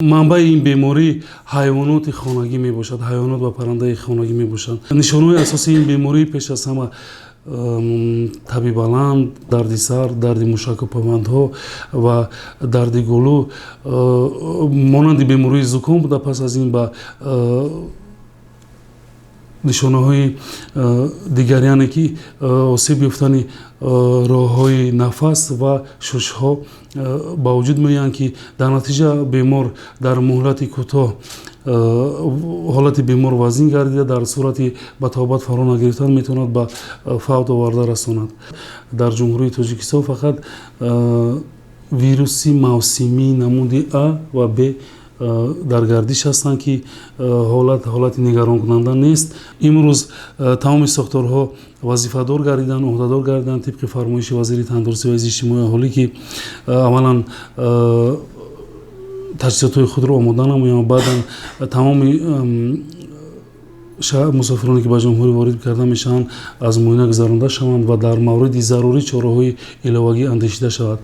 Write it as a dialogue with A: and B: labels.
A: манбаи ин беморӣ ҳайвоноти хонагӣ мебошад, ҳайвонот ва паррандаи хонагӣ мебошанд. Нишонаҳои асосии ин беморӣ пеш аз ҳама таби баланд, дарди сар, дарди мушакупайвандҳо ва дарди гулӯ монанди бемории зуком буда, пас аз ин ба нишонаҳои дигар, яъне ки осеб ёфтани роҳҳои нафас ва шушҳо ба вуҷуд меоянд, ки дар натиҷа бемор дар муҳлати кӯтоҳ ҳолати бемор вазнин гардида, дар сурати ба табобат фаро нагирифтан метавонад ба фавт оварда расонад. Дар ҷумҳурии Тоҷикистон фақат вируси мавсимии намуди А ва Б дар гардиш ҳастанд, ки ҳолати нигаронкунанда нест. Имрӯз тамоми сохторҳо вазифадор гардиданд, ӯҳдадор гардиданд тибқи фармоиши вазири тандурустӣ ва изди иҷтимоии аҳолӣ, ки аввалан таҷҳизотҳои худро омода намоянд, баъдан тамоми мусофироне ки ба ҷумҳурӣ ворид карда мешаванд аз муоина гузаронида шаванд ва дар мавриди зарурӣ чораҳои иловагӣ андешида шавад.